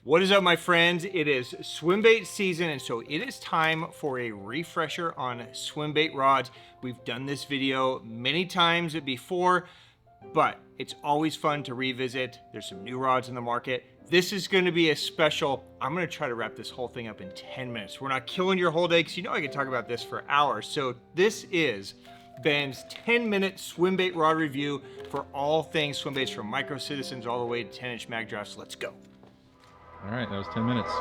What is up, my friends? It is swimbait season, and so it is time for a refresher on swimbait rods. We've done this video many times before, but it's always fun to revisit. There's some new rods in the market. This is going to be a special. I'm going to try to wrap this whole thing up in 10 minutes. We're not killing your whole day, because you know I can talk about this for hours. So this is Ben's 10-minute swimbait rod review for all things swimbaits, from micro citizens all the way to 10-inch Magdrafts. Let's go. All right, that was 10 minutes.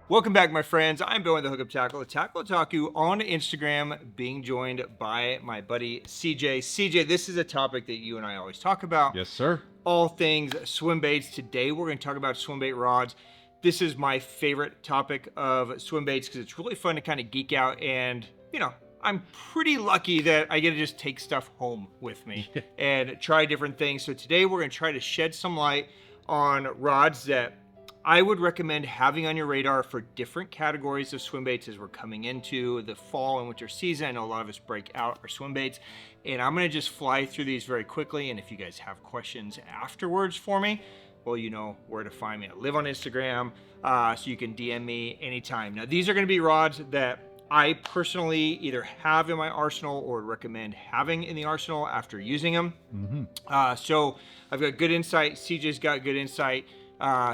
Welcome back, my friends. I'm Ben with the Hookup Tackle, the Tackle Otaku on Instagram, being joined by my buddy CJ. CJ, this is a topic that you and I always talk about. Yes, sir. All things swimbaits. Today, we're going to talk about swimbait rods. This is my favorite topic of swimbaits because it's really fun to kind of geek out, and, you know, I'm pretty lucky that I get to just take stuff home with me and try different things. So today we're going to try to shed some light on rods that I would recommend having on your radar for different categories of swimbaits as we're coming into the fall and winter season. I know a lot of us break out our swimbaits, and I'm going to just fly through these very quickly. And if you guys have questions afterwards for me, well, you know where to find me. I live on Instagram, so you can DM me anytime. Now, these are going to be rods that I personally either have in my arsenal or recommend having in the arsenal after using them. So I've got good insight. CJ's got good insight.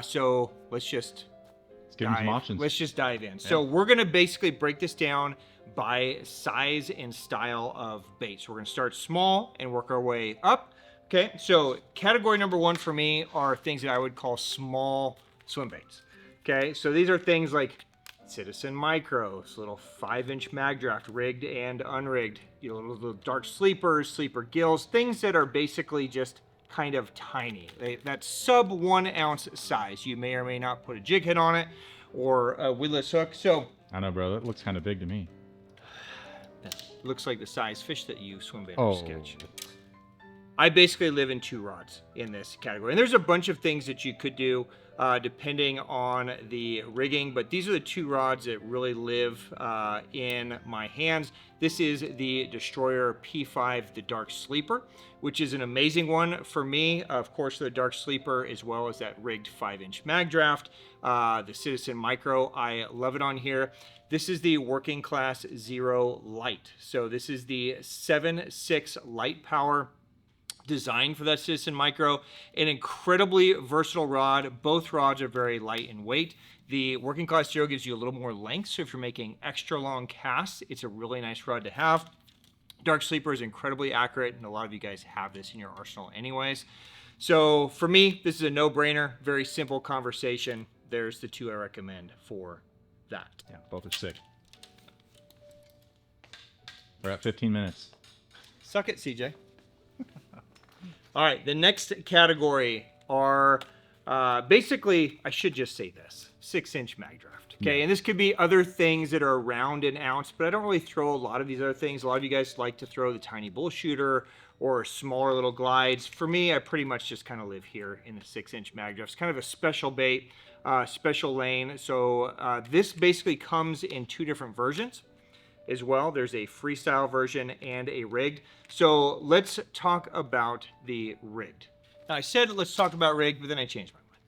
So let's give him some options. Let's just dive in. Yeah. So we're going to basically break this down by size and style of bait. So we're going to start small and work our way up. Okay, so category number one for me are things that I would call small swimbaits. Okay, so these are things like Citizen Micros, little 5-inch Magdraft, rigged and unrigged, you know, little dark sleepers, sleeper gills, things that are basically just kind of tiny. That sub 1 ounce size. You may or may not put a jig head on it or a weedless hook. So I know, bro, that looks kind of big to me. That looks like the size fish that you swim bait sketch. I basically live in 2 rods in this category. And there's a bunch of things that you could do depending on the rigging, but these are the 2 rods that really live in my hands. This is the Destroyer P5, the Dark Sleeper, which is an amazing one for me. Of course, the Dark Sleeper, as well as that rigged 5-inch Magdraft. The Citizen Micro, I love it on here. This is the Working Class Zero Light. So this is the 7.6 light power, designed for that Citizen Micro. An incredibly versatile rod. Both rods are very light in weight. The Working Class Zero gives you a little more length, so if you're making extra long casts, it's a really nice rod to have. Dark Sleeper is incredibly accurate, and a lot of you guys have this in your arsenal anyways. So for me, this is a no-brainer. Very simple conversation. There's the 2 I recommend for that. Yeah, both are sick. We're at 15 minutes. Suck it, CJ. All right, the next category are basically, I should just say this, 6-inch Magdraft. Okay, and this could be other things that are around an ounce, but I don't really throw a lot of these other things. A lot of you guys like to throw the tiny bull shooter or smaller little glides. For me, I pretty much just kind of live here in the 6-inch Magdraft. It's kind of a special bait, special lane. So this basically comes in 2 different versions as well. There's a freestyle version and a rigged. So let's talk about the rigged. Now, I said let's talk about rigged, but then I changed my mind.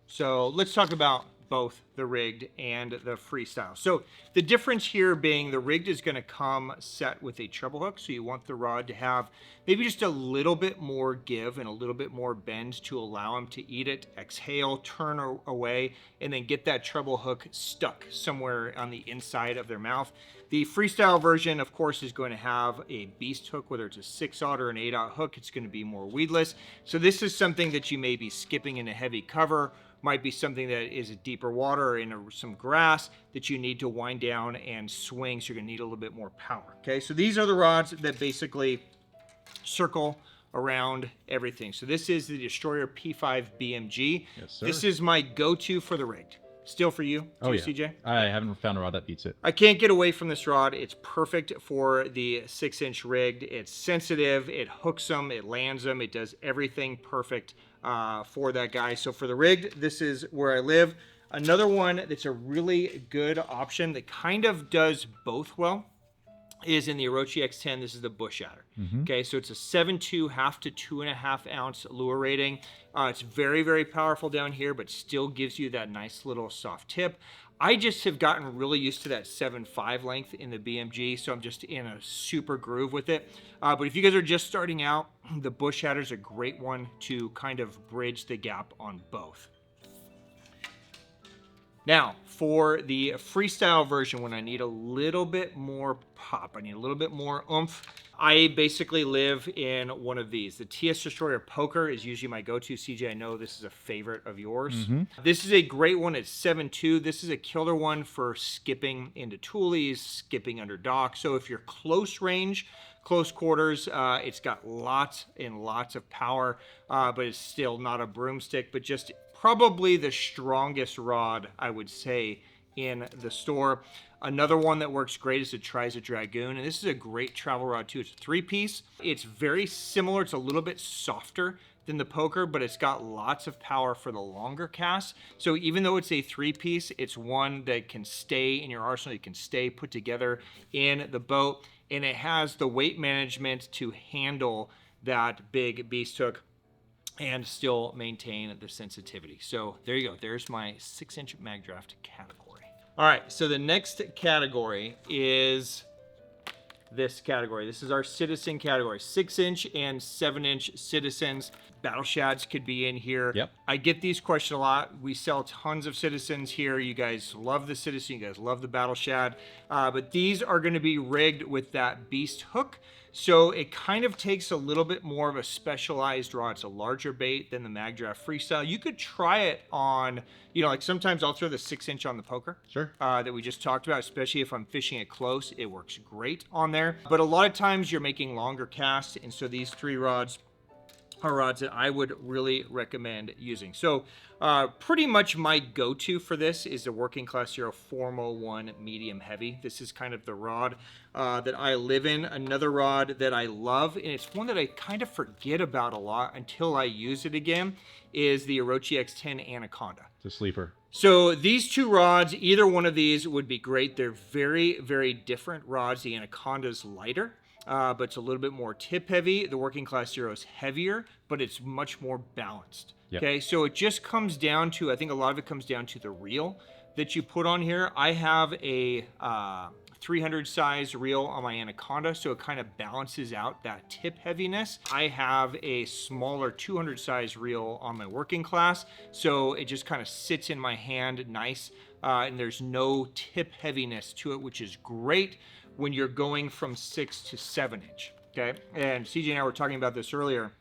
So let's talk about both the rigged and the freestyle. So the difference here being the rigged is going to come set with a treble hook. So you want the rod to have maybe just a little bit more give and a little bit more bend to allow them to eat it, exhale, turn away, and then get that treble hook stuck somewhere on the inside of their mouth. The freestyle version, of course, is going to have a beast hook, whether it's a 6-aught or an 8-aught hook. It's going to be more weedless. So this is something that you may be skipping in a heavy cover, might be something that is a deeper water or in some grass that you need to wind down and swing. So you're going to need a little bit more power. Okay, so these are the rods that basically circle around everything. So this is the Destroyer P5 BMG. Yes, sir. This is my go-to for the rigged. Still for you, too, yeah. CJ? I haven't found a rod that beats it. I can't get away from this rod. It's perfect for the 6-inch rigged. It's sensitive. It hooks them. It lands them. It does everything perfect for that guy. So for the rigged, this is where I live. Another one that's a really good option that kind of does both well is in the Orochi X10. This is the Bushadder. Okay, so it's a 7.2 half to 2.5 ounce lure rating. It's very, very powerful down here, but still gives you that nice little soft tip. I just have gotten really used to that 7.5 length in the BMG, so I'm just in a super groove with it. But if you guys are just starting out, the Bushadder is a great one to kind of bridge the gap on both. Now, for the freestyle version, when I need a little bit more pop, I need a little bit more oomph, I basically live in one of these. The TS Destroyer Poker is usually my go-to. CJ, I know this is a favorite of yours. This is a great one. It's 7.2. This is a killer one for skipping into toolies, skipping under dock. So if you're close range, close quarters, it's got lots and lots of power, but it's still not a broomstick, but just probably the strongest rod, I would say, in the store. Another one that works great is the Triza Dragoon, and this is a great travel rod too. It's a 3-piece. It's very similar. It's a little bit softer than the Poker, but it's got lots of power for the longer casts. So even though it's a 3-piece, it's one that can stay in your arsenal. You can stay put together in the boat, and it has the weight management to handle that big beast hook and still maintain the sensitivity. So there you go. There's my 6-inch Magdraft category. All right, so the next category is this category. This is our citizen category. 6-inch and 7-inch citizens. Battle shads could be in here. Yep. I get these questions a lot. We sell tons of citizens here. You guys love the citizen. You guys love the battle shad. But these are going to be rigged with that beast hook. So it kind of takes a little bit more of a specialized rod. It's a larger bait than the Magdraft Freestyle. You could try it on, you know, like sometimes I'll throw the 6-inch on the Poker. Sure. That we just talked about, especially if I'm fishing it close. It works great on there. But a lot of times you're making longer casts, and so these 3 rods are rods that I would really recommend using. So pretty much my go-to for this is the Working Class Zero Formo 1 medium heavy. This is kind of the rod that I live in. Another rod that I love, and it's one that I kind of forget about a lot until I use it again, is the Orochi X10 Anaconda. It's a sleeper. So these 2 rods, either one of these would be great. They're very, very different rods. The Anaconda's lighter, but it's a little bit more tip heavy. The Working Class Zero is heavier, but it's much more balanced. Yep. Okay, so it just comes down to, I think a lot of it comes down to the reel that you put on here. I have a 300 size reel on my Anaconda, so it kind of balances out that tip heaviness. I have a smaller 200 size reel on my Working Class, so it just kind of sits in my hand nice, and there's no tip heaviness to it, which is great when you're going from 6 to 7-inch. Okay, and CJ and I were talking about this earlier.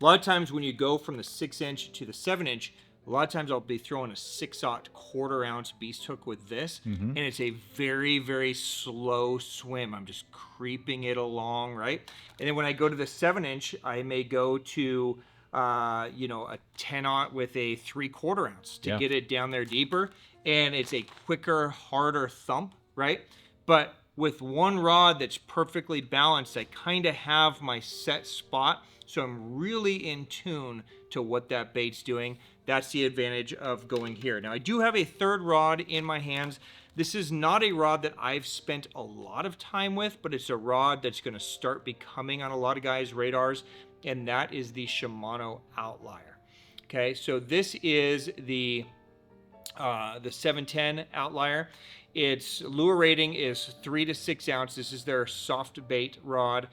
A lot of times when you go from the 6-inch to the 7-inch, a lot of times I'll be throwing a 6/0 1/4-ounce beast hook with this, and it's a very, very slow swim. I'm just creeping it along, right? And then when I go to the 7-inch, I may go to, you know, a 10/0 with a 3/4 ounce to get it down there deeper, and it's a quicker, harder thump, right? But with one rod that's perfectly balanced, I kind of have my set spot, so I'm really in tune to what that bait's doing. That's the advantage of going here. Now, I do have a 3rd rod in my hands. This is not a rod that I've spent a lot of time with, but it's a rod that's going to start becoming on a lot of guys' radars, and that is the Shimano Outlier. Okay, so this is the 710 Outlier. Its lure rating is 3 to 6 ounce. This is their soft bait rod.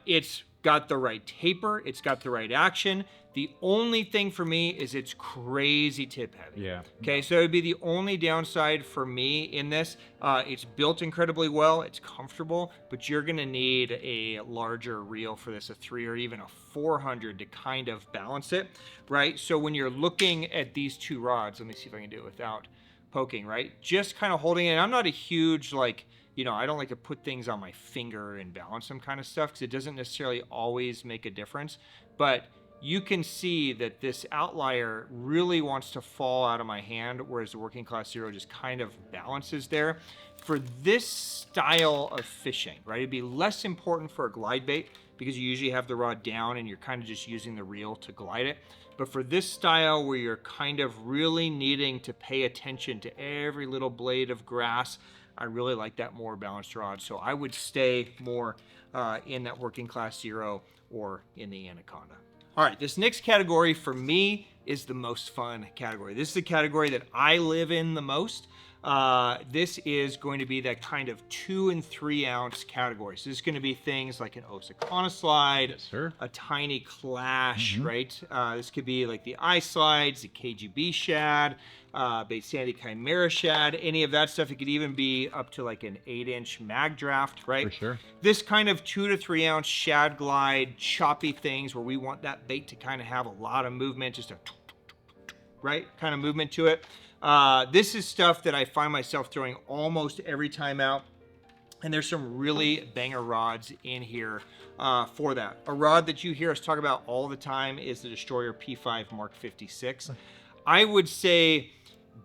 It's got the right taper. It's got the right action. The only thing for me is it's crazy tip heavy. Yeah. Okay, so it would be the only downside for me in this. It's built incredibly well. It's comfortable, but you're going to need a larger reel for this, a 3 or even a 400 to kind of balance it, right? So when you're looking at these 2 rods, let me see if I can do it without poking, right? Just kind of holding it. I'm not a huge, like, you know, I don't like to put things on my finger and balance them kind of stuff because it doesn't necessarily always make a difference. But you can see that this Outlier really wants to fall out of my hand, whereas the Working Class Zero just kind of balances there. For this style of fishing, right, it'd be less important for a glide bait because you usually have the rod down and you're kind of just using the reel to glide it. But for this style where you're kind of really needing to pay attention to every little blade of grass, I really like that more balanced rod. So I would stay more in that working class 0 or in the Anaconda. All right, this next category for me is the most fun category. This is the category that I live in the most. This is going to be that kind of 2 and 3 ounce category. So this is going to be things like an Osakana slide, Yes, sir. a tiny clash, right? This could be like the eye slides, the KGB shad, Bait Sandy Chimera shad, any of that stuff. It could even be up to like an 8-inch Magdraft, right? For sure. This kind of 2 to 3 ounce shad glide, choppy things where we want that bait to kind of have a lot of movement, just a right kind of movement to it. This is stuff that I find myself throwing almost every time out. And there's some really banger rods in here for that. A rod that you hear us talk about all the time is the Destroyer P5 Mark 56. I would say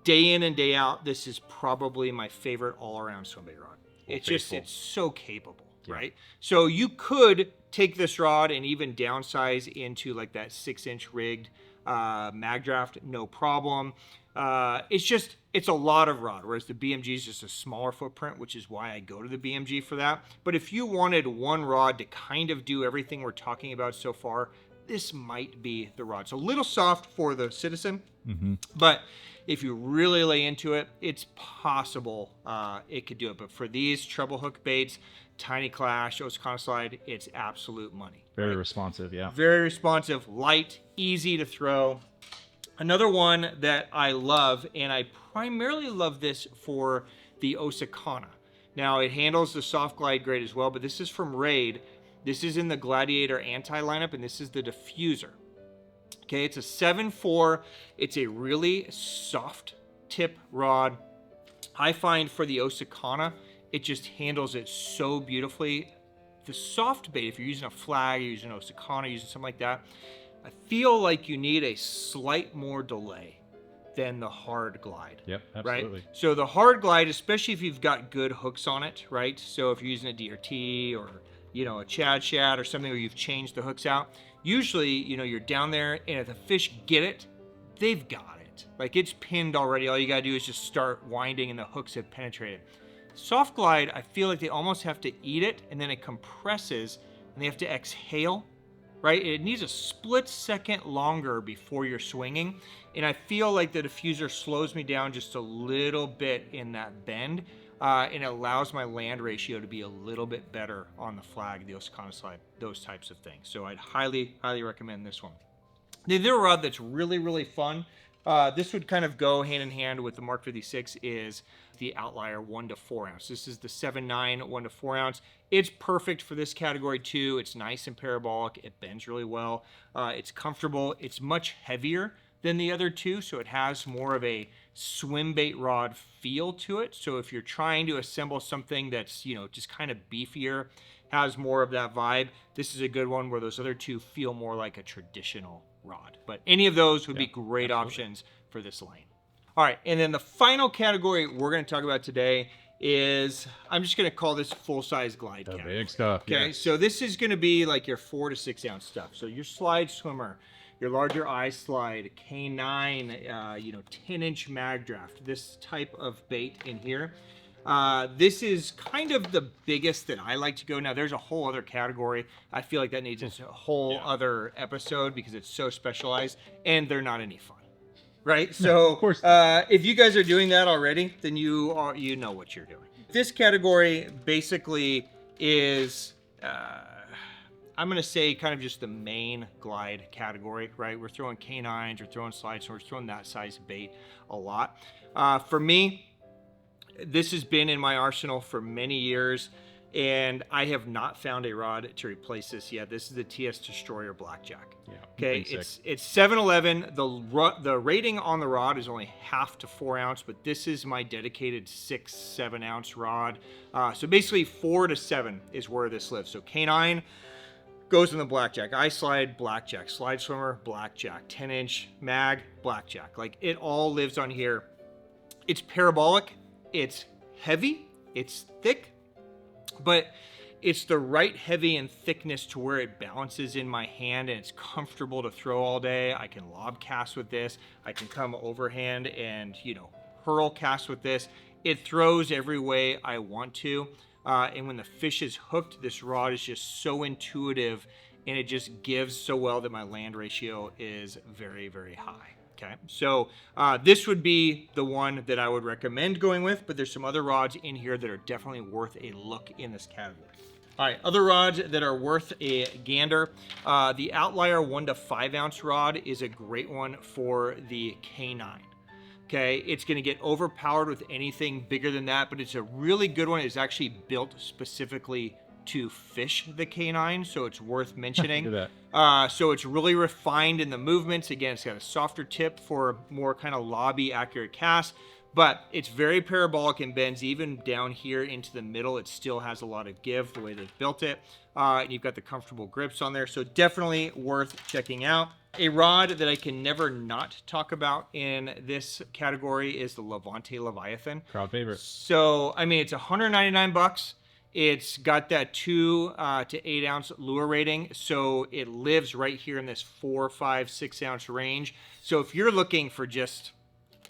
day in and day out, this is probably my favorite all-around swimbait rod. It's so capable, right? So you could take this rod and even downsize into like that 6-inch rigged Magdraft, no problem. It's a lot of rod, whereas the BMG is just a smaller footprint, which is why I go to the BMG for that. But if you wanted one rod to kind of do everything we're talking about so far, this might be the rod. So a little soft for the Citizen, but if you really lay into it, it's possible it could do it. But for these treble hook baits, tiny clash, Osakana slide, it's absolute money. Very responsive, yeah. Very responsive, light, easy to throw. Another one that I love, and I primarily love this for the Osakana. Now, it handles the soft glide great as well, but this is from Raid. This is in the Gladiator anti-lineup, and this is the Diffuser. Okay, it's a 7.4. It's a really soft tip rod. I find for the Osakana, it just handles it so beautifully. The soft bait, if you're using a flag, you're using Osakana, using something like that, I feel like you need a slight more delay than the hard glide. Yep, absolutely. Right? So the hard glide, especially if you've got good hooks on it, right? So if you're using a DRT or, you know, a Chad shad or something where you've changed the hooks out, usually, you know, you're down there and if the fish get it, they've got it. Like it's pinned already. All you gotta do is just start winding and the hooks have penetrated. Soft glide, I feel like they almost have to eat it and then it compresses and they have to exhale, right? It needs a split second longer before you're swinging. And I feel like the Diffuser slows me down just a little bit in that bend. And it allows my land ratio to be a little bit better on the flag, the Osakana slide, those types of things. So I'd highly, highly recommend this one. The other rod that's really, really fun, this would kind of go hand in hand with the Mark 56 is the Outlier 1 to 4 ounce. This is the 7.9 1 to 4 ounce. It's perfect for this category too. It's nice and parabolic. It bends really well. It's comfortable. It's much heavier than the other two, so it has more of a swim bait rod feel to it. So if you're trying to assemble something that's, you know, just kind of beefier, has more of that vibe, this is a good one where those other two feel more like a traditional rod. But any of those would be great options for this lane. All right, and then the final category we're going to talk about today is, I'm just going to call this full-size glide category. Big stuff. Okay, so this is going to be like your 4 to 6 ounce stuff. So your slide swimmer, your larger eye slide, K9, you know, 10-inch Magdraft, this type of bait in here. This is kind of the biggest that I like to go. Now, there's a whole other category. I feel like that needs a whole other episode because it's so specialized, and they're not any fun. Right? So, of course. if you guys are doing that already, then you know what you're doing. This category basically is, I'm going to say kind of just the main glide category, right? We're throwing K9s, we're throwing slides, so we're throwing that size bait a lot. For me, this has been in my arsenal for many years, and I have not found a rod to replace this yet. This is the TS Destroyer Blackjack. Yeah, okay, it's 711. The rating on the rod is only 1/2 to 4 ounce, but this is my dedicated 6-7 ounce rod. So basically 4 to 7 is where this lives. So K9 goes in the Blackjack, eye slide, Blackjack, slide swimmer, Blackjack, 10-inch mag, Blackjack. Like it all lives on here. It's parabolic, it's heavy, it's thick, but it's the right heavy and thickness to where it balances in my hand and it's comfortable to throw all day. I can lob cast with this. I can come overhand and, you know, hurl cast with this. it throws every way I want to. And when the fish is hooked, this rod is just so intuitive, and it just gives so well that my land ratio is very, very high. Okay, so this would be the one that I would recommend going with, but there's some other rods in here that are definitely worth a look in this category. All right, other rods that are worth a gander. The Outlier 1 to 5 ounce rod is a great one for the K9. Okay, it's going to get overpowered with anything bigger than that, but it's a really good one. It's actually built specifically to fish the K9, so it's worth mentioning. Look at So it's really refined in the movements. Again, it's got a softer tip for more kind of lobby accurate casts, but it's very parabolic and bends even down here into the middle. It still has a lot of give the way they've built it. And you've got the comfortable grips on there, so definitely worth checking out. A rod that I can never not talk about in this category is the Levante Leviathan. Crowd favorite. So, I mean, it's 199 bucks. It's got that 2 to 8 ounce lure rating, so it lives right here in this 4, 5, 6 ounce range. So if you're looking for just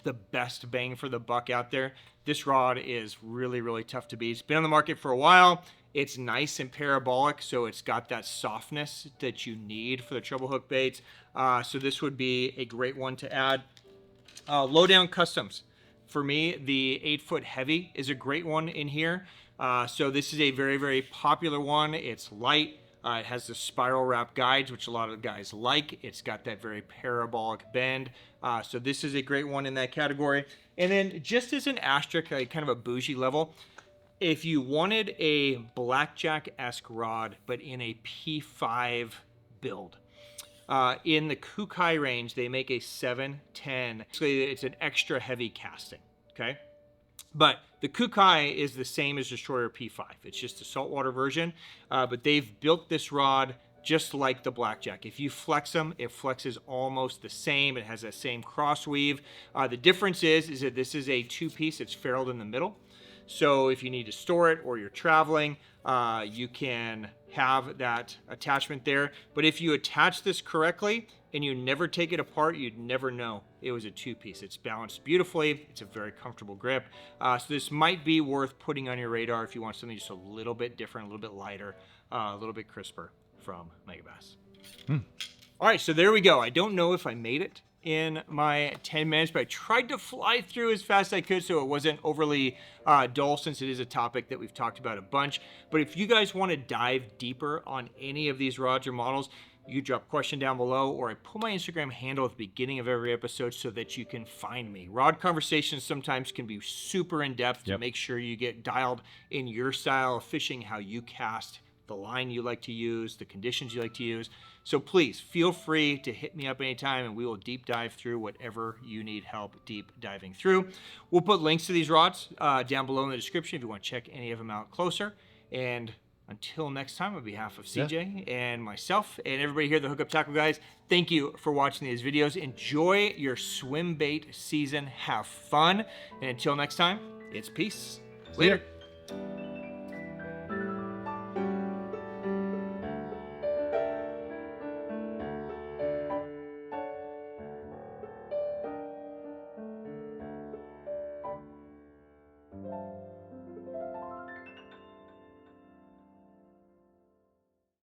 the best bang for the buck out there, this rod is really, really tough to beat. It's been on the market for a while. It's nice and parabolic, so it's got that softness that you need for the treble hook baits. So this would be a great one to add. Lowdown Customs. For me, the 8-foot heavy is a great one in here. So this is a very, very popular one. It's light. It has the spiral wrap guides, which a lot of guys like. It's got that very parabolic bend. So this is a great one in that category. And then just as an asterisk, like kind of a bougie level, if you wanted a blackjack-esque rod, but in a P5 build, in the Cookai range, they make a 710. Basically, it's an extra heavy casting, okay? But the Cookai is the same as Destroyer P5. It's just a saltwater version, but they've built this rod just like the blackjack. If you flex them, it flexes almost the same. It has that same cross weave. The difference is that this is a 2-piece. It's ferruled in the middle. So if you need to store it or you're traveling, you can have that attachment there. But if you attach this correctly and you never take it apart, you'd never know it was a 2-piece. It's balanced beautifully. It's a very comfortable grip. So this might be worth putting on your radar if you want something just a little bit different, a little bit lighter, a little bit crisper from Megabass. All right, so there we go. I don't know if I made it in my 10 minutes, but I tried to fly through as fast as I could so it wasn't overly dull, since it is a topic that we've talked about a bunch. But if you guys want to dive deeper on any of these rods or models, you drop a question down below, or I put my Instagram handle at the beginning of every episode so that you can find me. Rod conversations sometimes can be super in-depth to make sure you get dialed in your style of fishing, how you cast, the line you like to use, the conditions you like to use. So please feel free to hit me up anytime, and we will deep dive through whatever you need help deep diving through. We'll put links to these rods down below in the description if you want to check any of them out closer. And until next time, on behalf of CJ and myself and everybody here at the Hookup Tackle Guys, thank you for watching these videos. Enjoy your swim bait season. Have fun. And until next time, it's peace. Later.